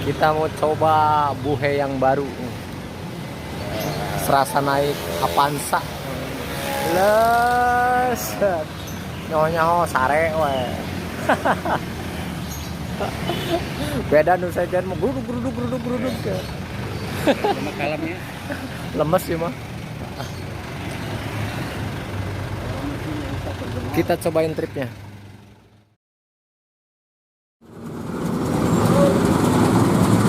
Kita mau coba buhe yang baru. Serasa naik Avanza. Les. Nyaho sare we. Beda nu sajen mah gruduk. Cuma kalamnya. Lemes sih mah. Kita cobain tripnya.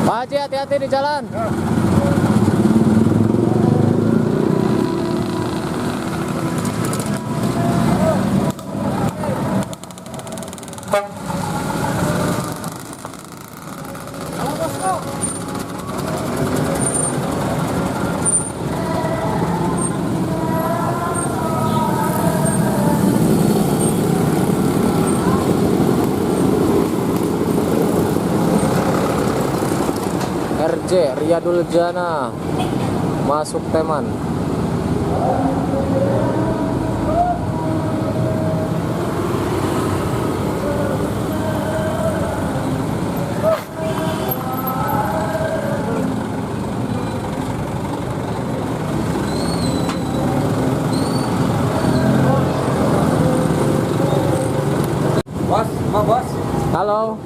Pak Haji, hati-hati di jalan. RJ Riyadul Jana masuk Teman. Bos, bos. Halo.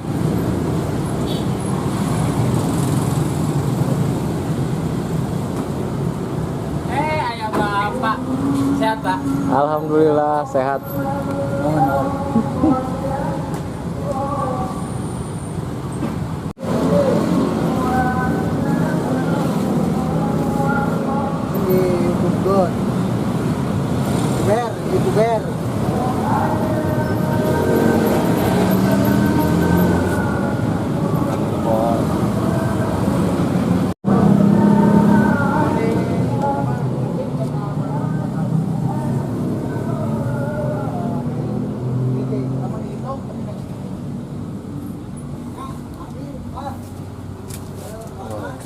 Ayah bapak sehat pak? Alhamdulillah sehat. YouTuber. YouTuber.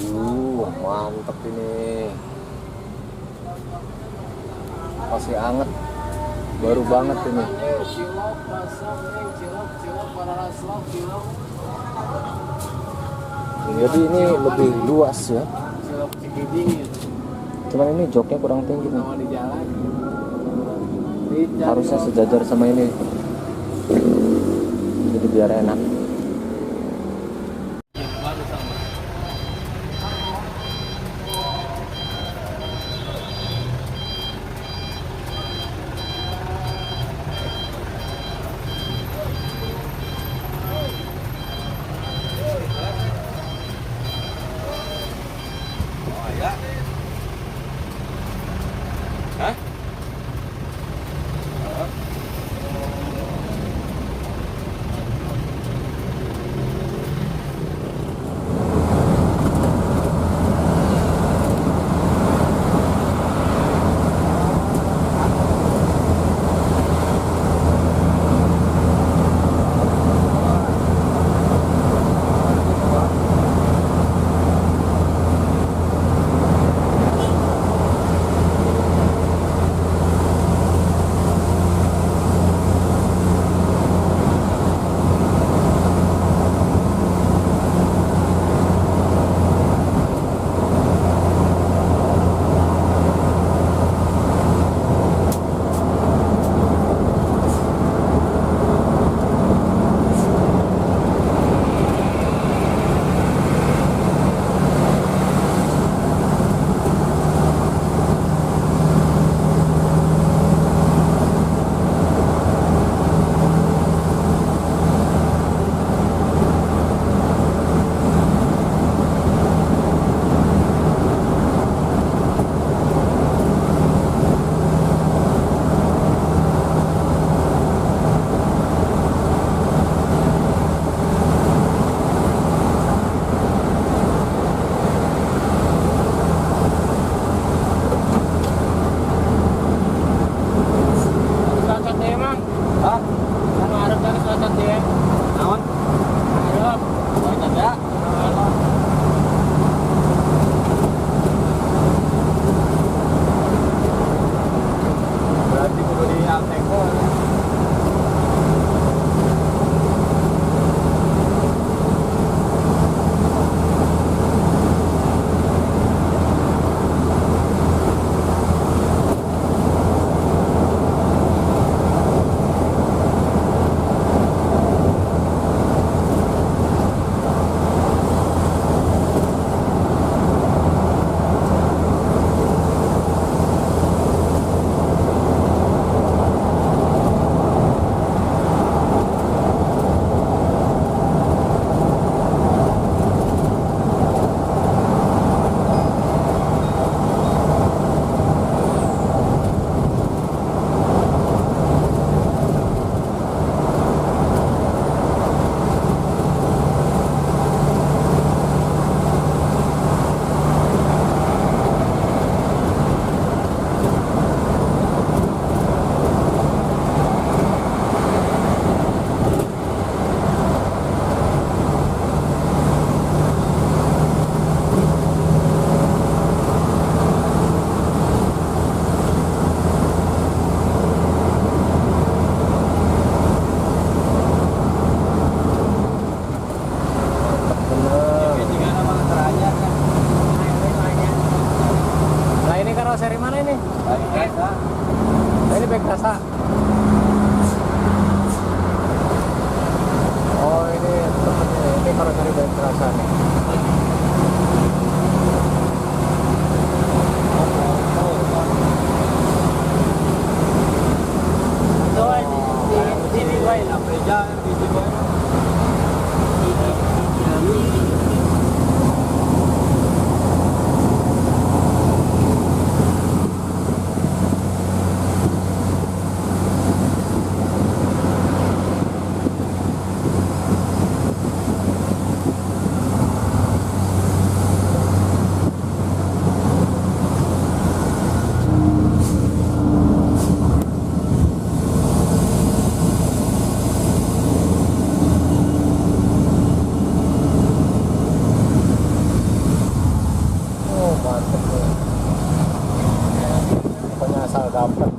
Waduh, mantep ini. Masih anget. Baru banget ini. Jadi ini lebih luas ya. Cuman ini joknya kurang tinggi nih. Harusnya sejajar sama ini. Jadi biar enak. Hah? rasanya. Sini gue lah, jangan di sini. Oh mantep tuh. Pokoknya asal dapet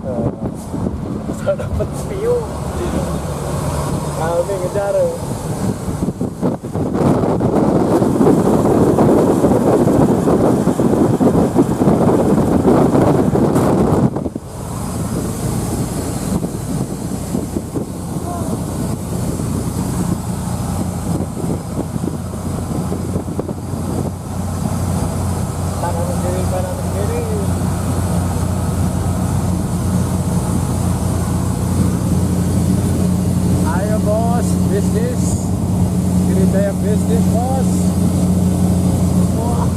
view. Kami ngejar. Kanan kiri. Ayo bos, bisnis. Cerita yang bisnis bos. Wah.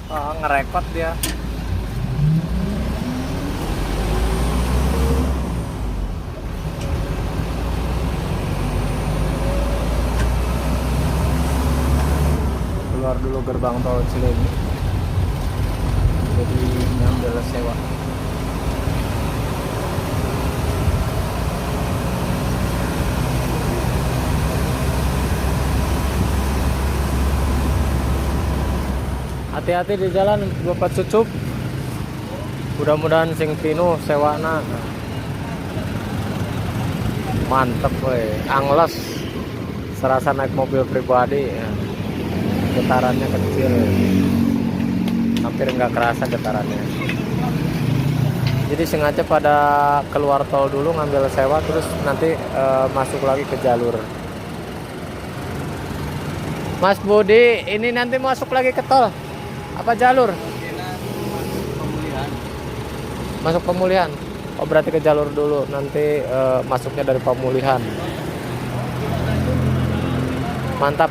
Oh, ngerekod dia. Keluar dulu gerbang tol Cilenyi. Jadi ngambil sewa. Hati-hati di jalan Bapak Cucup. Mudah-mudahan sing pinu sewana. Mantep we, angles. Serasa naik mobil pribadi ya. Getarannya kecil. Hampir nggak kerasa getarannya. Jadi sengaja pada keluar tol dulu ngambil sewa terus nanti masuk lagi ke jalur. Mas Budi, ini nanti masuk lagi ke tol. Apa jalur? Masuk pemulihan. Oh berarti ke jalur dulu. Nanti masuknya dari pemulihan. Mantap.